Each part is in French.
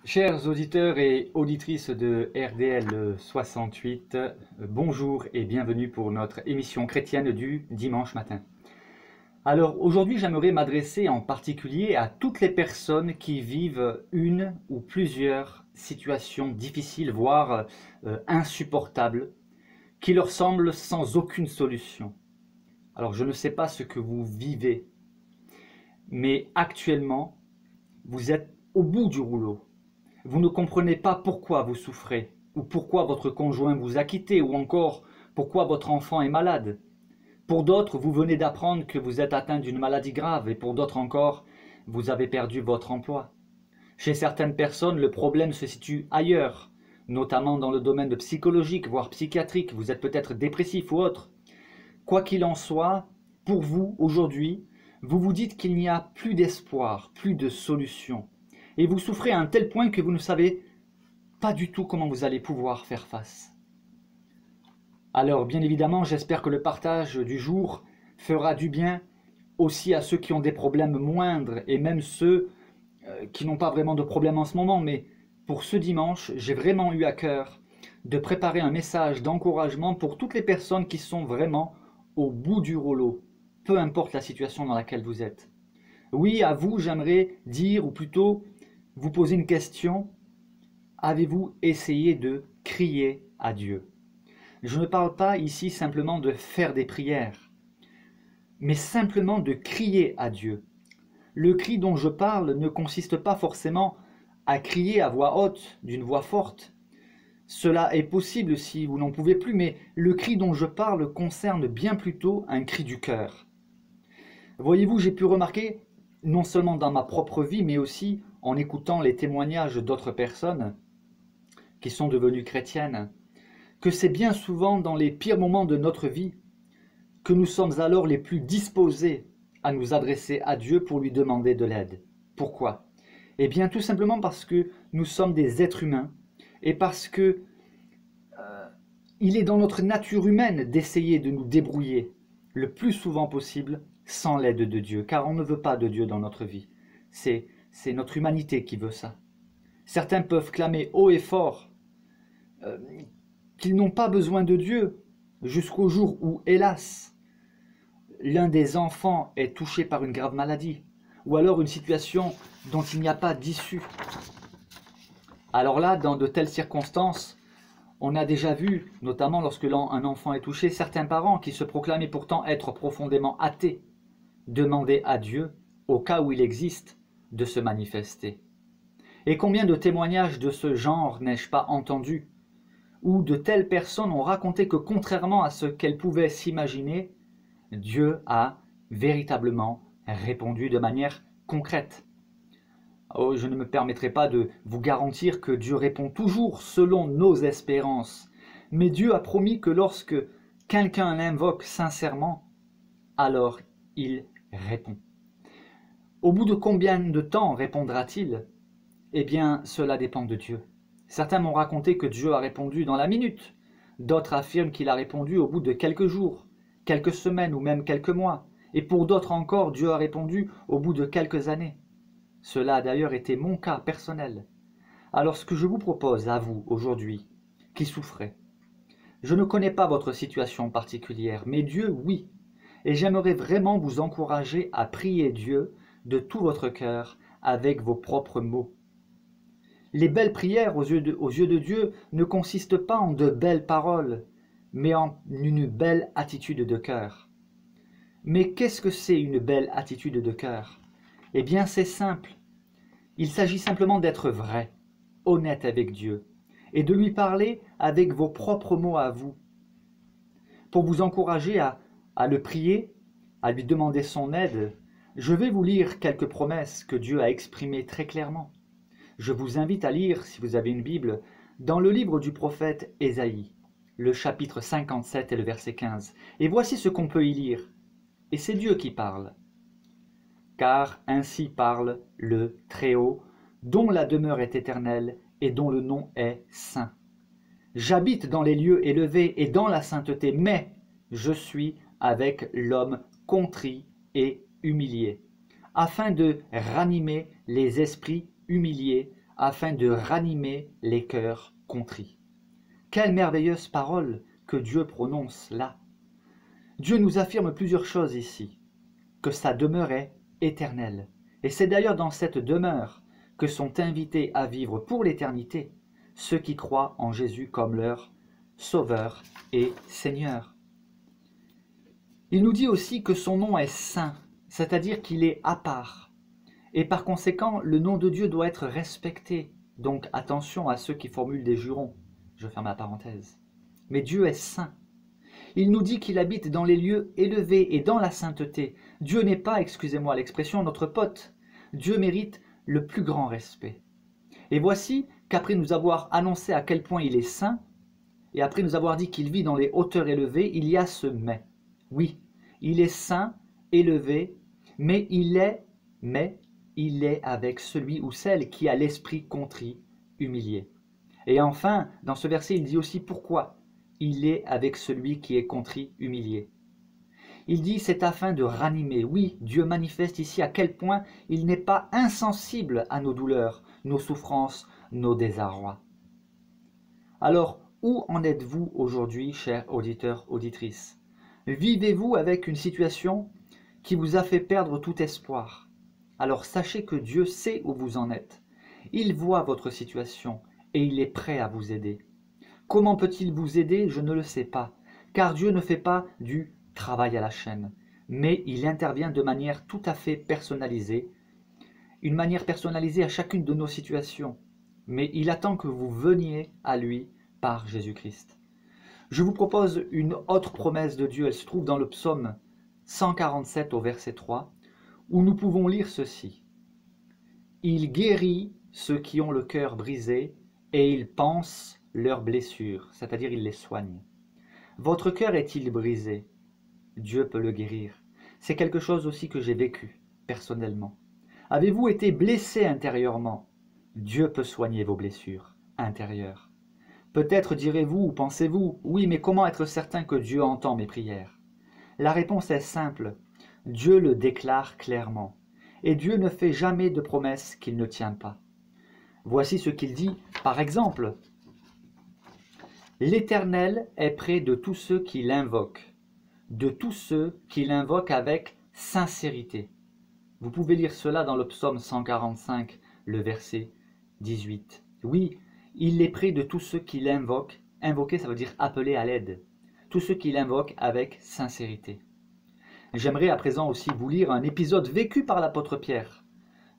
Chers auditeurs et auditrices de RDL 68, bonjour et bienvenue pour notre émission chrétienne du dimanche matin. Alors aujourd'hui j'aimerais m'adresser en particulier à toutes les personnes qui vivent une ou plusieurs situations difficiles, voire insupportables, qui leur semblent sans aucune solution. Alors je ne sais pas ce que vous vivez, mais actuellement vous êtes au bout du rouleau. Vous ne comprenez pas pourquoi vous souffrez, ou pourquoi votre conjoint vous a quitté, ou encore pourquoi votre enfant est malade. Pour d'autres, vous venez d'apprendre que vous êtes atteint d'une maladie grave, et pour d'autres encore, vous avez perdu votre emploi. Chez certaines personnes, le problème se situe ailleurs, notamment dans le domaine psychologique, voire psychiatrique. Vous êtes peut-être dépressif ou autre. Quoi qu'il en soit, pour vous, aujourd'hui, vous vous dites qu'il n'y a plus d'espoir, plus de solution. Et vous souffrez à un tel point que vous ne savez pas du tout comment vous allez pouvoir faire face. Alors, bien évidemment, j'espère que le partage du jour fera du bien aussi à ceux qui ont des problèmes moindres et même ceux qui n'ont pas vraiment de problème en ce moment. Mais pour ce dimanche, j'ai vraiment eu à cœur de préparer un message d'encouragement pour toutes les personnes qui sont vraiment au bout du rouleau, peu importe la situation dans laquelle vous êtes. Oui, à vous, j'aimerais dire, ou plutôt vous poser une question. Avez-vous essayé de crier à Dieu? Je ne parle pas ici simplement de faire des prières, mais simplement de crier à Dieu. Le cri dont je parle ne consiste pas forcément à crier à voix haute, d'une voix forte. Cela est possible si vous n'en pouvez plus, mais le cri dont je parle concerne bien plutôt un cri du cœur. Voyez-vous, j'ai pu remarquer, non seulement dans ma propre vie, mais aussi en écoutant les témoignages d'autres personnes qui sont devenues chrétiennes, que c'est bien souvent dans les pires moments de notre vie que nous sommes alors les plus disposés à nous adresser à Dieu pour lui demander de l'aide. Pourquoi? Eh bien tout simplement parce que nous sommes des êtres humains et parce que il est dans notre nature humaine d'essayer de nous débrouiller le plus souvent possible sans l'aide de Dieu, car on ne veut pas de Dieu dans notre vie. C'est notre humanité qui veut ça. Certains peuvent clamer haut et fort qu'ils n'ont pas besoin de Dieu, jusqu'au jour où, hélas, l'un des enfants est touché par une grave maladie, ou alors une situation dont il n'y a pas d'issue. Alors là, dans de telles circonstances, on a déjà vu, notamment lorsque un enfant est touché, certains parents qui se proclamaient pourtant être profondément athées, demander à Dieu, au cas où il existe, de se manifester. Et combien de témoignages de ce genre n'ai-je pas entendu, où de telles personnes ont raconté que contrairement à ce qu'elles pouvaient s'imaginer, Dieu a véritablement répondu de manière concrète. Oh, je ne me permettrai pas de vous garantir que Dieu répond toujours selon nos espérances, mais Dieu a promis que lorsque quelqu'un l'invoque sincèrement, alors il répond. Au bout de combien de temps répondra-t-il? Eh bien, cela dépend de Dieu. Certains m'ont raconté que Dieu a répondu dans la minute. D'autres affirment qu'il a répondu au bout de quelques jours, quelques semaines ou même quelques mois. Et pour d'autres encore, Dieu a répondu au bout de quelques années. Cela a d'ailleurs été mon cas personnel. Alors ce que je vous propose à vous aujourd'hui, qui souffrez, je ne connais pas votre situation particulière, mais Dieu, oui. Et j'aimerais vraiment vous encourager à prier Dieu de tout votre cœur avec vos propres mots. Les belles prières aux yeux de Dieu ne consistent pas en de belles paroles, mais en une belle attitude de cœur. Mais qu'est-ce que c'est une belle attitude de cœur? Eh bien c'est simple. Il s'agit simplement d'être vrai, honnête avec Dieu, et de lui parler avec vos propres mots à vous. Pour vous encourager à le prier, à lui demander son aide, je vais vous lire quelques promesses que Dieu a exprimées très clairement. Je vous invite à lire, si vous avez une Bible, dans le livre du prophète Ésaïe, le chapitre 57 et le verset 15. Et voici ce qu'on peut y lire. Et c'est Dieu qui parle. Car ainsi parle le Très-Haut, dont la demeure est éternelle et dont le nom est saint. J'habite dans les lieux élevés et dans la sainteté, mais je suis avec l'homme contrit et humilié, afin de ranimer les esprits humiliés, afin de ranimer les cœurs contrits. Quelle merveilleuse parole que Dieu prononce là. Dieu nous affirme plusieurs choses ici, que sa demeure est éternelle. Et c'est d'ailleurs dans cette demeure que sont invités à vivre pour l'éternité ceux qui croient en Jésus comme leur Sauveur et Seigneur. Il nous dit aussi que son nom est saint, c'est-à-dire qu'il est à part. Et par conséquent, le nom de Dieu doit être respecté. Donc attention à ceux qui formulent des jurons. Je ferme la parenthèse. Mais Dieu est saint. Il nous dit qu'il habite dans les lieux élevés et dans la sainteté. Dieu n'est pas, excusez-moi l'expression, notre pote. Dieu mérite le plus grand respect. Et voici qu'après nous avoir annoncé à quel point il est saint, et après nous avoir dit qu'il vit dans les hauteurs élevées, il y a ce mais. Oui, il est saint, élevé, mais il est avec celui ou celle qui a l'esprit contrit, humilié. Et enfin, dans ce verset, il dit aussi pourquoi il est avec celui qui est contrit, humilié. Il dit c'est afin de ranimer. Oui, Dieu manifeste ici à quel point il n'est pas insensible à nos douleurs, nos souffrances, nos désarrois. Alors, où en êtes-vous aujourd'hui, chers auditeurs, auditrices? Vivez-vous avec une situation qui vous a fait perdre tout espoir? Alors sachez que Dieu sait où vous en êtes. Il voit votre situation et il est prêt à vous aider. Comment peut-il vous aider? Je ne le sais pas, car Dieu ne fait pas du travail à la chaîne, mais il intervient de manière tout à fait personnalisée, une manière personnalisée à chacune de nos situations, mais il attend que vous veniez à lui par Jésus-Christ. Je vous propose une autre promesse de Dieu, elle se trouve dans le psaume 147 au verset 3, où nous pouvons lire ceci. Il guérit ceux qui ont le cœur brisé et il panse leurs blessures, c'est-à-dire il les soigne. Votre cœur est-il brisé? Dieu peut le guérir. C'est quelque chose aussi que j'ai vécu personnellement. Avez-vous été blessé intérieurement? Dieu peut soigner vos blessures intérieures. Peut-être direz-vous ou pensez-vous, oui, mais comment être certain que Dieu entend mes prières? La réponse est simple, Dieu le déclare clairement, et Dieu ne fait jamais de promesses qu'il ne tient pas. Voici ce qu'il dit, par exemple, « L'Éternel est près de tous ceux qui l'invoquent, de tous ceux qui l'invoquent avec sincérité. » Vous pouvez lire cela dans le psaume 145, le verset 18. Oui, il est près de tous ceux qui l'invoquent. Invoquer, ça veut dire appeler à l'aide. Tous ceux qui l'invoquent avec sincérité. J'aimerais à présent aussi vous lire un épisode vécu par l'apôtre Pierre.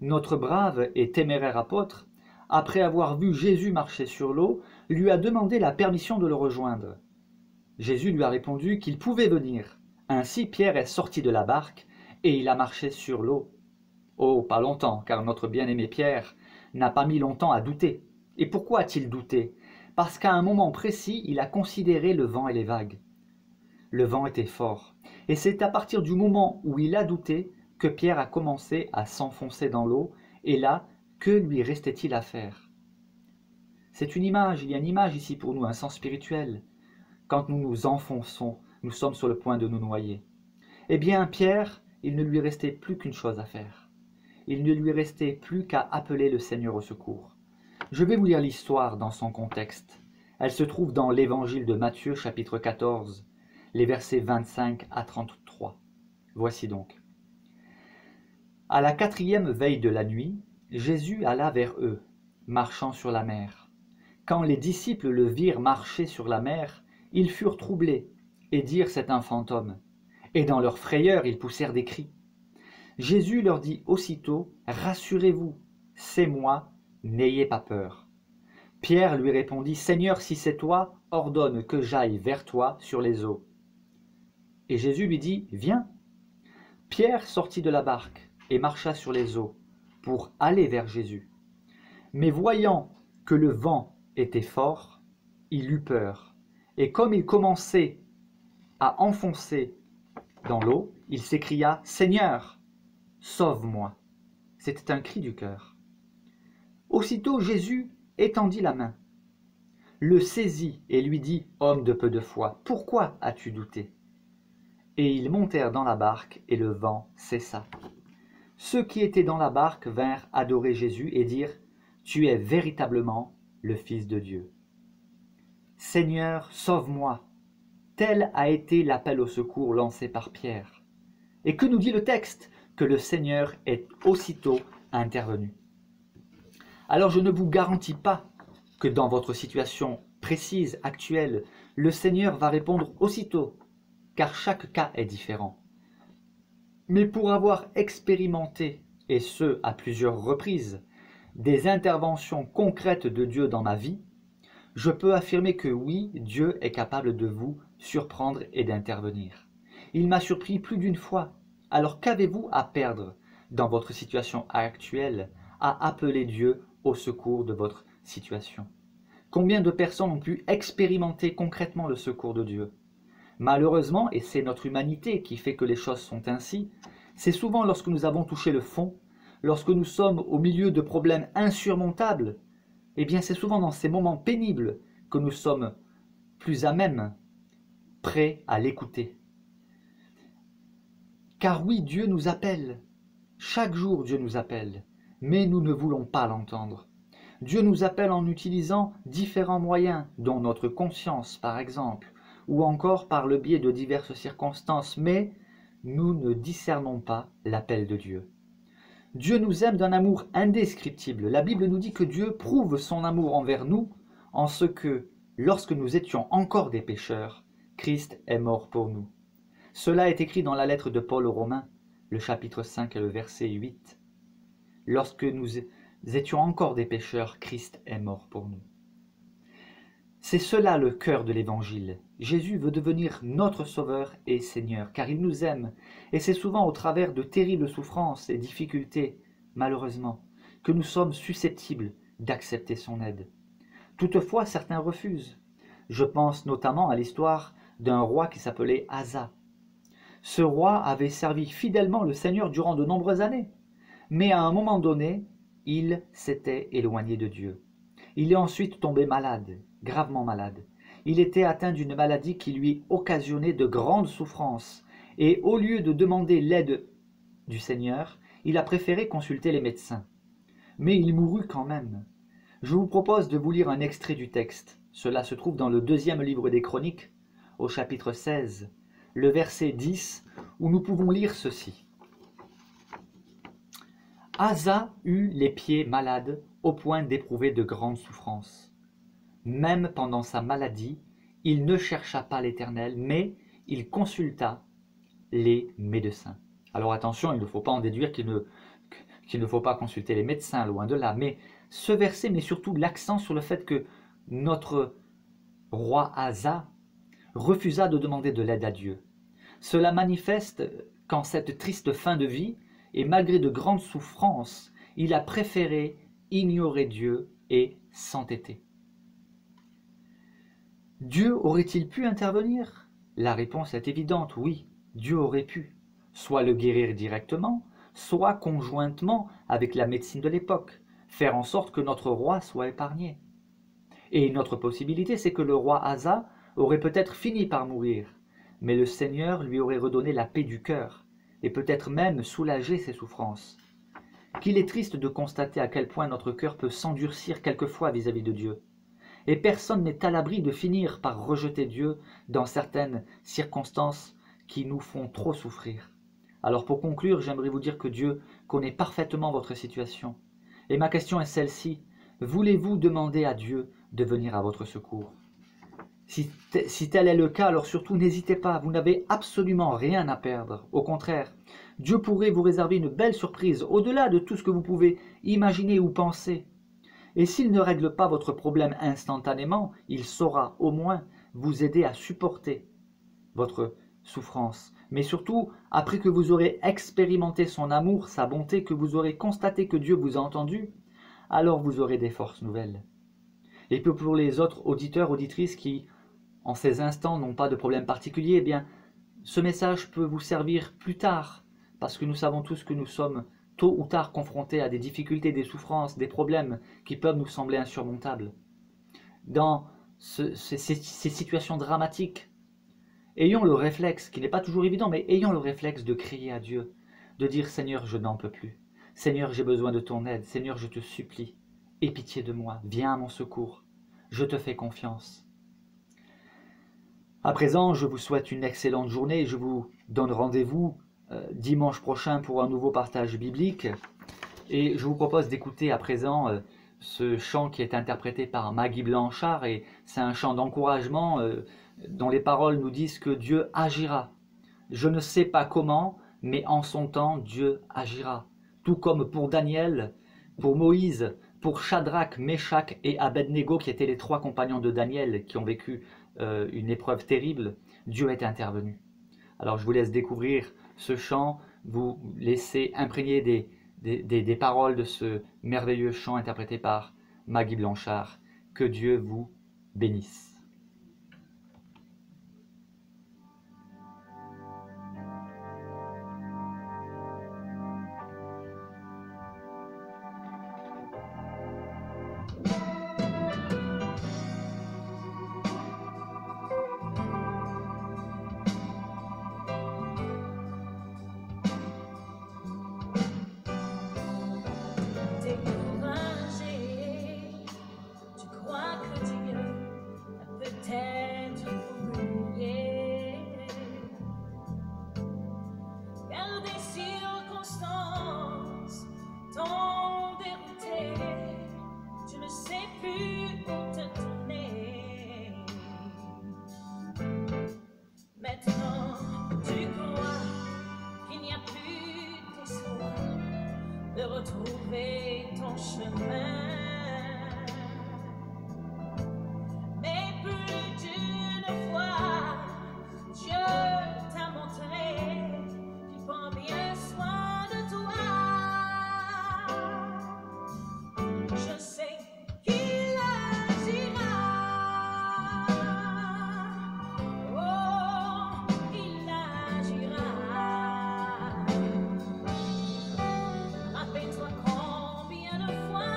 Notre brave et téméraire apôtre, après avoir vu Jésus marcher sur l'eau, lui a demandé la permission de le rejoindre. Jésus lui a répondu qu'il pouvait venir. Ainsi Pierre est sorti de la barque et il a marché sur l'eau. Oh, pas longtemps, car notre bien-aimé Pierre n'a pas mis longtemps à douter. Et pourquoi a-t-il douté? Parce qu'à un moment précis, il a considéré le vent et les vagues. Le vent était fort, et c'est à partir du moment où il a douté que Pierre a commencé à s'enfoncer dans l'eau, et là, que lui restait-il à faire? C'est une image, il y a une image ici pour nous, un sens spirituel. Quand nous nous enfonçons, nous sommes sur le point de nous noyer. Eh bien, Pierre, il ne lui restait plus qu'une chose à faire. Il ne lui restait plus qu'à appeler le Seigneur au secours. Je vais vous lire l'histoire dans son contexte. Elle se trouve dans l'évangile de Matthieu, chapitre 14, les versets 25 à 33. Voici donc. À la 4e veille de la nuit, Jésus alla vers eux, marchant sur la mer. Quand les disciples le virent marcher sur la mer, ils furent troublés et dirent c'est un fantôme. Et dans leur frayeur, ils poussèrent des cris. Jésus leur dit aussitôt, rassurez-vous, c'est moi, n'ayez pas peur. Pierre lui répondit, Seigneur, si c'est toi, ordonne que j'aille vers toi sur les eaux. Et Jésus lui dit, viens. Pierre sortit de la barque et marcha sur les eaux pour aller vers Jésus. Mais voyant que le vent était fort, il eut peur. Et comme il commençait à enfoncer dans l'eau, il s'écria, Seigneur, sauve-moi. C'était un cri du cœur. Aussitôt Jésus étendit la main, le saisit et lui dit, homme de peu de foi, pourquoi as-tu douté? Et ils montèrent dans la barque et le vent cessa. Ceux qui étaient dans la barque vinrent adorer Jésus et dirent, tu es véritablement le Fils de Dieu. Seigneur, sauve-moi. Tel a été l'appel au secours lancé par Pierre. Et que nous dit le texte? Que le Seigneur est aussitôt intervenu. Alors je ne vous garantis pas que dans votre situation précise, actuelle, le Seigneur va répondre aussitôt, car chaque cas est différent. Mais pour avoir expérimenté, et ce à plusieurs reprises, des interventions concrètes de Dieu dans ma vie, je peux affirmer que oui, Dieu est capable de vous surprendre et d'intervenir. Il m'a surpris plus d'une fois. Alors qu'avez-vous à perdre dans votre situation actuelle à appeler Dieu au secours de votre situation? Combien de personnes ont pu expérimenter concrètement le secours de Dieu? Malheureusement, et c'est notre humanité qui fait que les choses sont ainsi, c'est souvent lorsque nous avons touché le fond, lorsque nous sommes au milieu de problèmes insurmontables, eh bien c'est souvent dans ces moments pénibles que nous sommes plus à même, prêts à l'écouter. Car oui, Dieu nous appelle. Chaque jour, Dieu nous appelle. Mais nous ne voulons pas l'entendre. Dieu nous appelle en utilisant différents moyens, dont notre conscience, par exemple, ou encore par le biais de diverses circonstances, mais nous ne discernons pas l'appel de Dieu. Dieu nous aime d'un amour indescriptible. La Bible nous dit que Dieu prouve son amour envers nous en ce que, lorsque nous étions encore des pécheurs, Christ est mort pour nous. Cela est écrit dans la lettre de Paul aux Romains, le chapitre 5 et le verset 8. Lorsque nous étions encore des pécheurs, Christ est mort pour nous. C'est cela le cœur de l'Évangile. Jésus veut devenir notre Sauveur et Seigneur, car il nous aime. Et c'est souvent au travers de terribles souffrances et difficultés, malheureusement, que nous sommes susceptibles d'accepter son aide. Toutefois, certains refusent. Je pense notamment à l'histoire d'un roi qui s'appelait Asa. Ce roi avait servi fidèlement le Seigneur durant de nombreuses années, mais à un moment donné, il s'était éloigné de Dieu. Il est ensuite tombé malade, gravement malade. Il était atteint d'une maladie qui lui occasionnait de grandes souffrances, et au lieu de demander l'aide du Seigneur, il a préféré consulter les médecins. Mais il mourut quand même. Je vous propose de vous lire un extrait du texte. Cela se trouve dans le 2e livre des Chroniques, au chapitre 16, le verset 10, où nous pouvons lire ceci. Asa eut les pieds malades au point d'éprouver de grandes souffrances. Même pendant sa maladie, il ne chercha pas l'Éternel, mais il consulta les médecins. Alors attention, il ne faut pas en déduire qu'il ne faut pas consulter les médecins, loin de là, mais ce verset met surtout l'accent sur le fait que notre roi Asa refusa de demander de l'aide à Dieu. Cela manifeste qu'en cette triste fin de vie, et malgré de grandes souffrances, il a préféré ignorer Dieu et s'entêter. Dieu aurait-il pu intervenir? La réponse est évidente, oui, Dieu aurait pu, soit le guérir directement, soit conjointement avec la médecine de l'époque, faire en sorte que notre roi soit épargné. Et une autre possibilité, c'est que le roi Asa aurait peut-être fini par mourir, mais le Seigneur lui aurait redonné la paix du cœur, et peut-être même soulager ses souffrances. Qu'il est triste de constater à quel point notre cœur peut s'endurcir quelquefois vis-à-vis de Dieu. Et personne n'est à l'abri de finir par rejeter Dieu dans certaines circonstances qui nous font trop souffrir. Alors pour conclure, j'aimerais vous dire que Dieu connaît parfaitement votre situation. Et ma question est celle-ci. Voulez-vous demander à Dieu de venir à votre secours? Si tel est le cas, alors surtout n'hésitez pas, vous n'avez absolument rien à perdre. Au contraire, Dieu pourrait vous réserver une belle surprise, au-delà de tout ce que vous pouvez imaginer ou penser. Et s'il ne règle pas votre problème instantanément, il saura au moins vous aider à supporter votre souffrance. Mais surtout, après que vous aurez expérimenté son amour, sa bonté, que vous aurez constaté que Dieu vous a entendu, alors vous aurez des forces nouvelles. Et puis pour les autres auditeurs, auditrices qui, en ces instants, n'ont pas de problème particulier, eh bien, ce message peut vous servir plus tard, parce que nous savons tous que nous sommes tôt ou tard confrontés à des difficultés, des souffrances, des problèmes qui peuvent nous sembler insurmontables. Dans ces situations dramatiques, ayons le réflexe, qui n'est pas toujours évident, mais ayons le réflexe de crier à Dieu, de dire « Seigneur, je n'en peux plus. Seigneur, j'ai besoin de ton aide. Seigneur, je te supplie, aie pitié de moi, viens à mon secours, je te fais confiance. À présent, je vous souhaite une excellente journée et je vous donne rendez-vous dimanche prochain pour un nouveau partage biblique. Et je vous propose d'écouter à présent ce chant qui est interprété par Maggie Blanchard, et c'est un chant d'encouragement dont les paroles nous disent que Dieu agira. Je ne sais pas comment, mais en son temps, Dieu agira. Tout comme pour Daniel, pour Moïse, pour Shadrach, Meshach et Abednego, qui étaient les 3 compagnons de Daniel, qui ont vécu une épreuve terrible, Dieu est intervenu. Alors je vous laisse découvrir ce chant, vous laissez imprégner des paroles de ce merveilleux chant interprété par Maggie Blanchard. Que Dieu vous bénisse. De retrouver ton chemin, mais plus d'une fois Dieu t'a montré qu'il prend bien soin de toi. Je sais qu'il agira, oh, il agira. Rappelle-toi combien de fois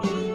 Il